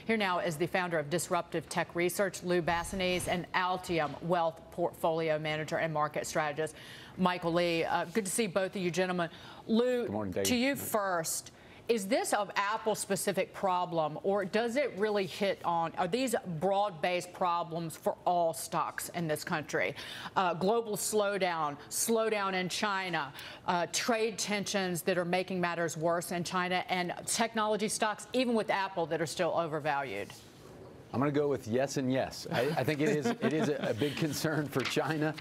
Here now is the founder of Disruptive Tech Research, Lou Basenese, and Altium Wealth Portfolio Manager and Market Strategist, Michael Lee. Good to see both of you gentlemen. Lou, good morning, Dave. To you first. Is this an Apple-specific problem, or does it really hit on, are these broad-based problems for all stocks in this country? Global slowdown in China, trade tensions that are making matters worse in China, and technology stocks, even with Apple, that are still overvalued? I'm going to go with yes and yes. I think it is a big concern for China.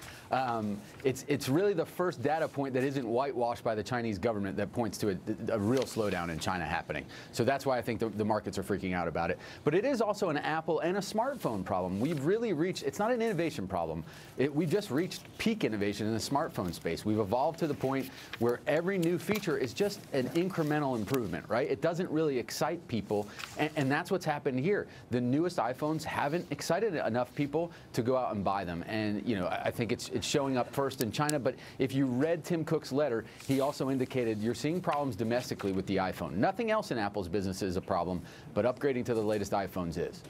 It's really the first data point that isn't whitewashed by the Chinese government that points to a real slowdown in China happening. So that's why I think the markets are freaking out about it. But it is also an Apple and a smartphone problem. We've really reached, it's not an innovation problem. We've just reached peak innovation in the smartphone space. We've evolved to the point where every new feature is just an incremental improvement, right? It doesn't really excite people, and that's what's happened here. The newest iPhones haven't excited enough people to go out and buy them, and I think it's showing up first in China. But if you read Tim Cook's letter, he also indicated you're seeing problems domestically with the iPhone. Nothing else in Apple's business is a problem, but upgrading to the latest iPhones is.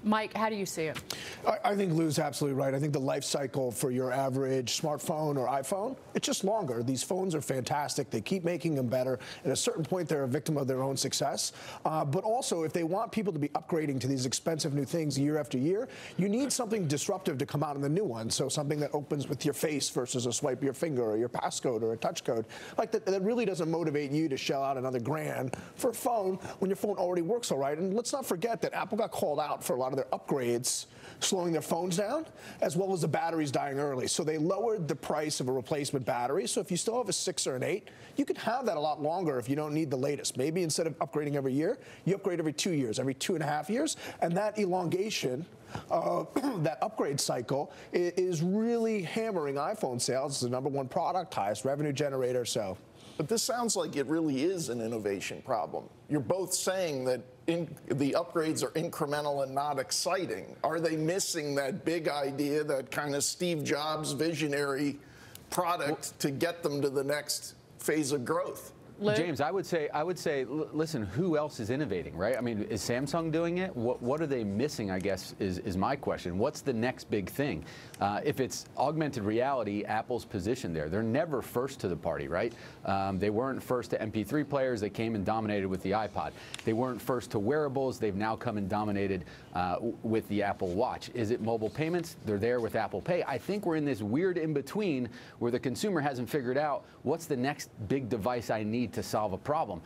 Mike, how do you see it? I think Lou's absolutely right. I think the life cycle for your average smartphone or iPhone, it's just longer. These phones are fantastic. They keep making them better. At a certain point, they're a victim of their own success. But also, if they want people to be upgrading to these expensive new things year after year, you need something disruptive to come out in the new one. So something that opens with your face versus a swipe of your finger or your passcode or a touch code. Like that really doesn't motivate you to shell out another grand for a phone when your phone already works all right. And let's not forget that Apple got called out for a lot of their upgrades slowing their phones down, as well as the batteries dying early. So they lowered the price of a replacement battery. So if you still have a 6 or an 8, you can have that a lot longer if you don't need the latest. Maybe instead of upgrading every year, you upgrade every 2 years, every 2.5 years. And that elongation, that upgrade cycle is really hammering iPhone sales. It's the #1 product, highest revenue generator. So. But this sounds like it really is an innovation problem. You're both saying that the upgrades are incremental and not exciting. Are they missing that big idea, that kind of Steve Jobs visionary product to get them to the next phase of growth? James, I would say, listen, who else is innovating, right? I mean, is Samsung doing it? What are they missing, I guess, is my question. What's the next big thing? If it's augmented reality, Apple's position there. They're never first to the party, right? They weren't first to MP3 players. They came and dominated with the iPod. They weren't first to wearables. They've now come and dominated with the Apple Watch. Is it mobile payments? They're there with Apple Pay. I think we're in this weird in-between where the consumer hasn't figured out what's the next big device I need to solve a problem.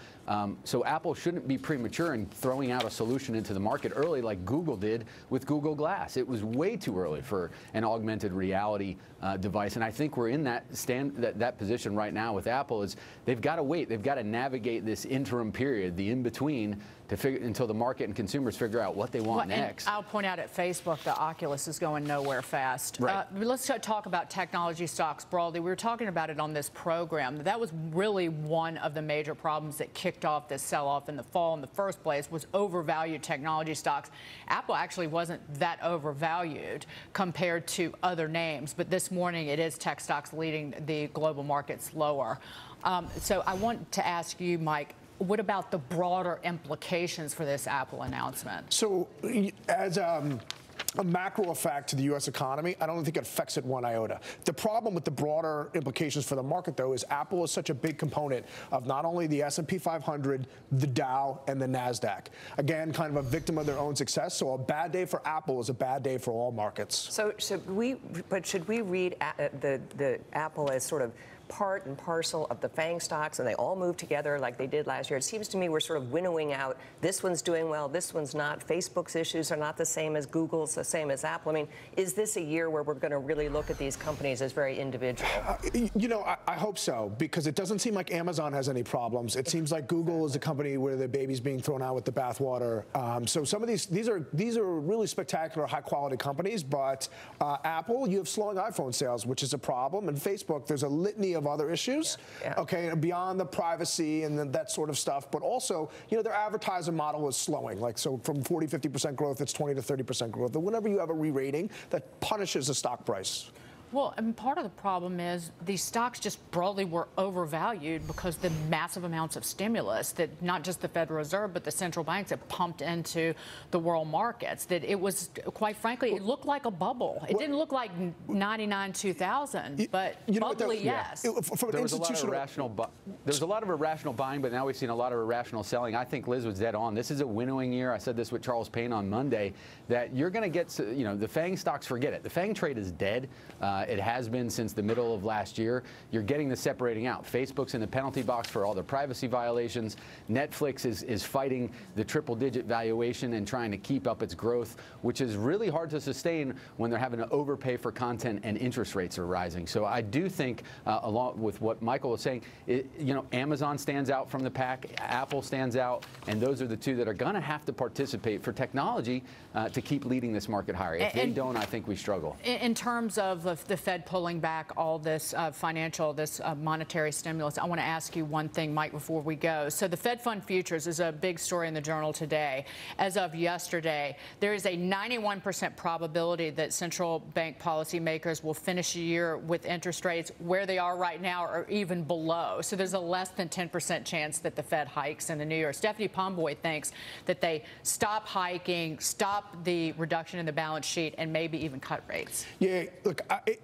So Apple shouldn't be premature in throwing out a solution into the market early like Google did with Google Glass. It was way too early for an augmented reality device, and I think we're in that position right now with Apple. Is they've got to wait. They've got to navigate this interim period, the in-between, until the market and consumers figure out what they want next. I'll point out at Facebook, the Oculus is going nowhere fast. Right. Let's talk about technology stocks broadly. We were talking about it on this program. That was really one of the major problems that kicked off this sell-off in the fall in the first place, was overvalued technology stocks. Apple actually wasn't that overvalued compared to other names, but this morning it is tech stocks leading the global markets lower. So I want to ask you, Mike, what about the broader implications for this Apple announcement? So as a macro effect to the U.S. economy, I don't think it affects it one iota. The problem with the broader implications for the market, though, is Apple is such a big component of not only the S&P 500, the Dow, and the NASDAQ. Again, kind of a victim of their own success. So a bad day for Apple is a bad day for all markets. So should we read the Apple as sort of part and parcel of the Fang stocks, and they all move together like they did last year? It seems to me we're sort of winnowing out, this one's doing well, this one's not. Facebook's issues are not the same as Google's, the same as Apple. I mean, is this a year where we're going to really look at these companies as very individual? I hope so, because it doesn't seem like Amazon has any problems. It seems like Google is a company where the baby's being thrown out with the bathwater. So some of these are really spectacular, high-quality companies, but Apple, you have slowing iPhone sales, which is a problem, and Facebook, there's a litany of other issues, okay, beyond the privacy and that sort of stuff. But also, their advertising model is slowing. Like, so from 40-50% growth, it's 20 to 30% growth. And whenever you have a re-rating, that punishes the stock price. Well, and part of the problem is these stocks just broadly were overvalued because the massive amounts of stimulus that not just the Federal Reserve but the central banks have pumped into the world markets. That it was, quite frankly, it looked like a bubble. It didn't look like 99, 2000, but bubbly, yes. There was a lot of irrational buying, but now we've seen a lot of irrational selling. I think Liz was dead on. This is a winnowing year. I said this with Charles Payne on Monday, that you're going to get, the Fang stocks, forget it. The Fang trade is dead. It has been since the middle of last year. You're getting the separating out. Facebook's in the penalty box for all their privacy violations. Netflix is fighting the triple-digit valuation and trying to keep up its growth, which is really hard to sustain when they're having to overpay for content and interest rates are rising. So I do think, along with what Michael was saying, Amazon stands out from the pack, Apple stands out, and those are the two that are going to have to participate for technology to keep leading this market higher. If they don't, I think we struggle. In terms of the Fed pulling back all this monetary stimulus, I want to ask you one thing, Mike, before we go. So the Fed Fund Futures is a big story in the Journal today. As of yesterday, there is a 91% probability that central bank policymakers will finish the year with interest rates where they are right now or even below. So there's a less than 10% chance that the Fed hikes in the new year. Stephanie Pomboy thinks that they stop hiking, stop the reduction in the balance sheet, and maybe even cut rates. Yeah, look,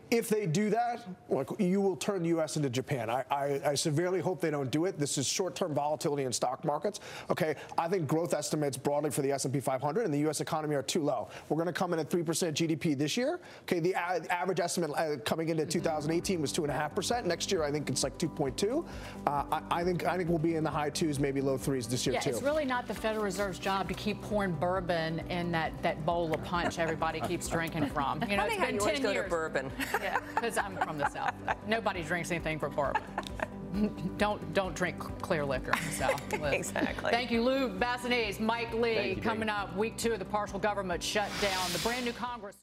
if they do that, look, you will turn the U.S. into Japan. I severely hope they don't do it. This is short-term volatility in stock markets. Okay, I think growth estimates broadly for the S&P 500 and the U.S. economy are too low. We're going to come in at 3% GDP this year. Okay, the average estimate coming into 2018 was 2.5%. Next year, I think it's like 2.2. I think we'll be in the high 2s, maybe low 3s this year too. It's really not the Federal Reserve's job to keep pouring bourbon in that bowl of punch everybody keeps drinking from. You know, it's been 10 years. Bourbon. Yeah, because I'm from the South. Nobody drinks anything but bourbon. Don't drink clear liquor in the South. Exactly. Thank you, Lou Basenese, Mike Lee. Coming up, week 2 of the partial government shutdown. The brand new Congress.